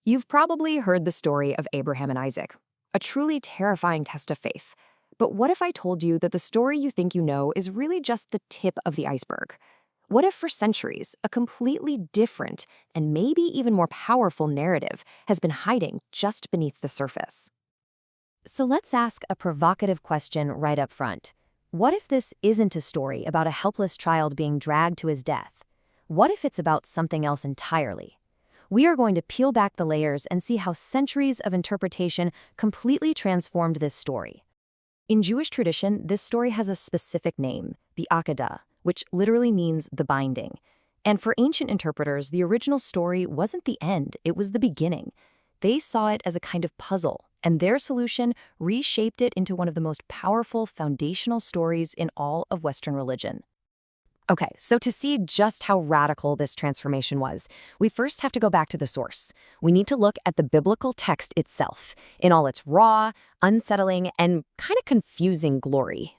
You've probably heard the story of Abraham and Isaac, a truly terrifying test of faith. But what if I told you that the story you think you know is really just the tip of the iceberg? What if for centuries, a completely different and maybe even more powerful narrative has been hiding just beneath the surface? So let's ask a provocative question right up front. What if this isn't a story about a helpless child being dragged to his death? What if it's about something else entirely? We are going to peel back the layers and see how centuries of interpretation completely transformed this story. In Jewish tradition, this story has a specific name, the Akedah, which literally means the binding. And for ancient interpreters, the original story wasn't the end, it was the beginning. They saw it as a kind of puzzle, and their solution reshaped it into one of the most powerful foundational stories in all of Western religion. Okay, so to see just how radical this transformation was, we first have to go back to the source. We need to look at the biblical text itself, in all its raw, unsettling, and kind of confusing glory.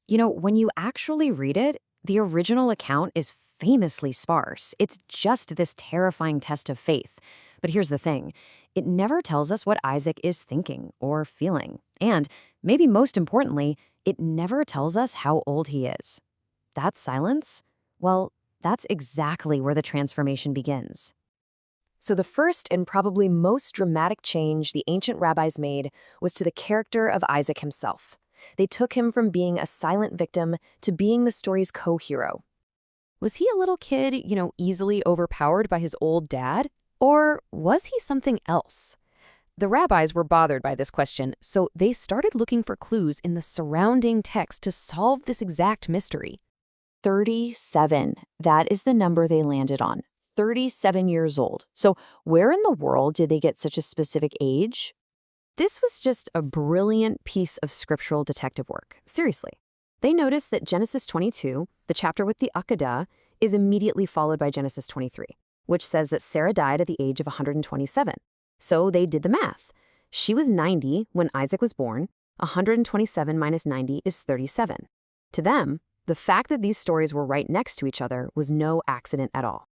You know, when you actually read it, the original account is famously sparse. It's just this terrifying test of faith. But here's the thing, it never tells us what Isaac is thinking or feeling. And, maybe most importantly, it never tells us how old he is. That silence? Well, that's exactly where the transformation begins. So the first and probably most dramatic change the ancient rabbis made was to the character of Isaac himself. They took him from being a silent victim to being the story's co-hero. Was he a little kid, easily overpowered by his old dad? Or was he something else? The rabbis were bothered by this question, so they started looking for clues in the surrounding text to solve this exact mystery. 37. That is the number they landed on. 37 years old. So where in the world did they get such a specific age? This was just a brilliant piece of scriptural detective work. Seriously. They noticed that Genesis 22, the chapter with the Akedah, is immediately followed by Genesis 23, which says that Sarah died at the age of 127. So they did the math. She was 90 when Isaac was born. 127 minus 90 is 37. To them, the fact that these stories were right next to each other was no accident at all.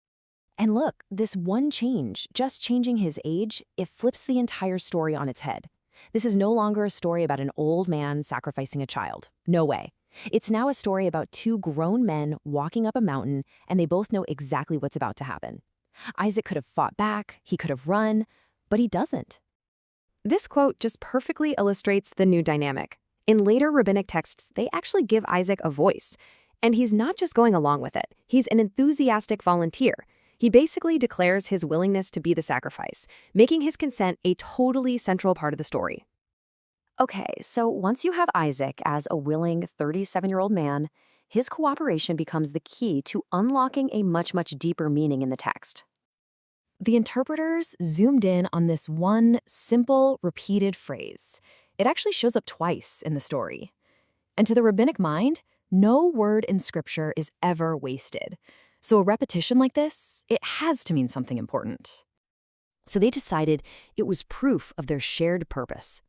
And look, this one change, just changing his age, it flips the entire story on its head. This is no longer a story about an old man sacrificing a child. No way. It's now a story about two grown men walking up a mountain, and they both know exactly what's about to happen. Isaac could have fought back, he could have run, but he doesn't. This quote just perfectly illustrates the new dynamic. In later rabbinic texts, they actually give Isaac a voice. And he's not just going along with it. He's an enthusiastic volunteer. He basically declares his willingness to be the sacrifice, making his consent a totally central part of the story. Okay, so once you have Isaac as a willing 37-year-old man, his cooperation becomes the key to unlocking a much, much deeper meaning in the text. The interpreters zoomed in on this one simple, repeated phrase. It actually shows up twice in the story. And to the rabbinic mind, no word in scripture is ever wasted. So a repetition like this, it has to mean something important. So they decided it was proof of their shared purpose.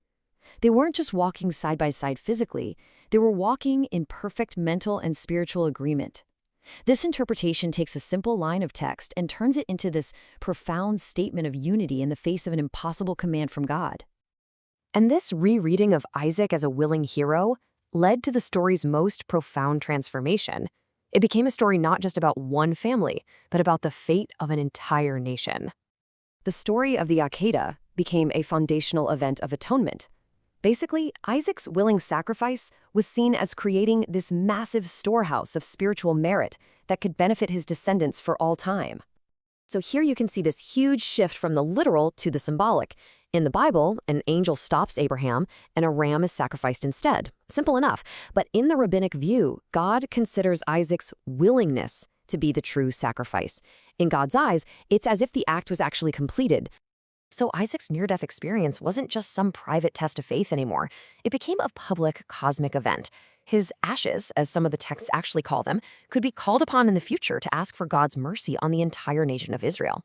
They weren't just walking side by side physically, they were walking in perfect mental and spiritual agreement. This interpretation takes a simple line of text and turns it into this profound statement of unity in the face of an impossible command from God. And this rereading of Isaac as a willing hero led to the story's most profound transformation. It became a story not just about one family, but about the fate of an entire nation. The story of the Akedah became a foundational event of atonement. Basically, Isaac's willing sacrifice was seen as creating this massive storehouse of spiritual merit that could benefit his descendants for all time. So here you can see this huge shift from the literal to the symbolic. In the Bible, an angel stops Abraham, and a ram is sacrificed instead. Simple enough. But in the rabbinic view, God considers Isaac's willingness to be the true sacrifice. In God's eyes, it's as if the act was actually completed. So Isaac's near-death experience wasn't just some private test of faith anymore. It became a public cosmic event. His ashes, as some of the texts actually call them, could be called upon in the future to ask for God's mercy on the entire nation of Israel.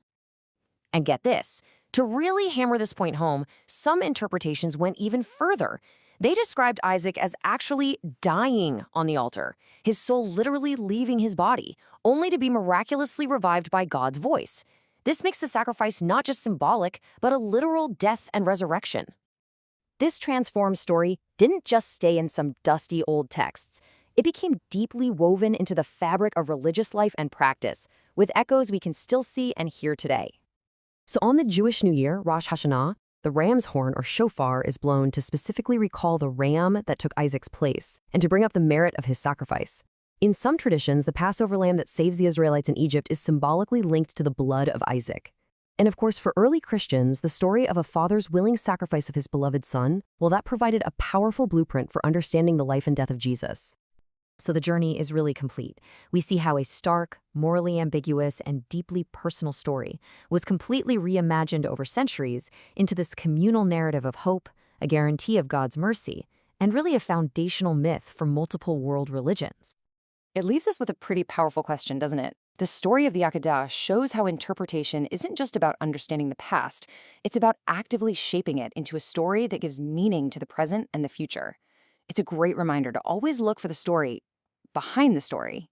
And get this. To really hammer this point home, some interpretations went even further. They described Isaac as actually dying on the altar, his soul literally leaving his body, only to be miraculously revived by God's voice. This makes the sacrifice not just symbolic, but a literal death and resurrection. This transformed story didn't just stay in some dusty old texts. It became deeply woven into the fabric of religious life and practice, with echoes we can still see and hear today. So on the Jewish New Year, Rosh Hashanah, the ram's horn or shofar is blown to specifically recall the ram that took Isaac's place and to bring up the merit of his sacrifice. In some traditions, the Passover lamb that saves the Israelites in Egypt is symbolically linked to the blood of Isaac. And of course, for early Christians, the story of a father's willing sacrifice of his beloved son, well, that provided a powerful blueprint for understanding the life and death of Jesus. So the journey is really complete. We see how a stark, morally ambiguous, and deeply personal story was completely reimagined over centuries into this communal narrative of hope, a guarantee of God's mercy, and really a foundational myth for multiple world religions. It leaves us with a pretty powerful question, doesn't it? The story of the Akedah shows how interpretation isn't just about understanding the past, it's about actively shaping it into a story that gives meaning to the present and the future. It's a great reminder to always look for the story behind the story.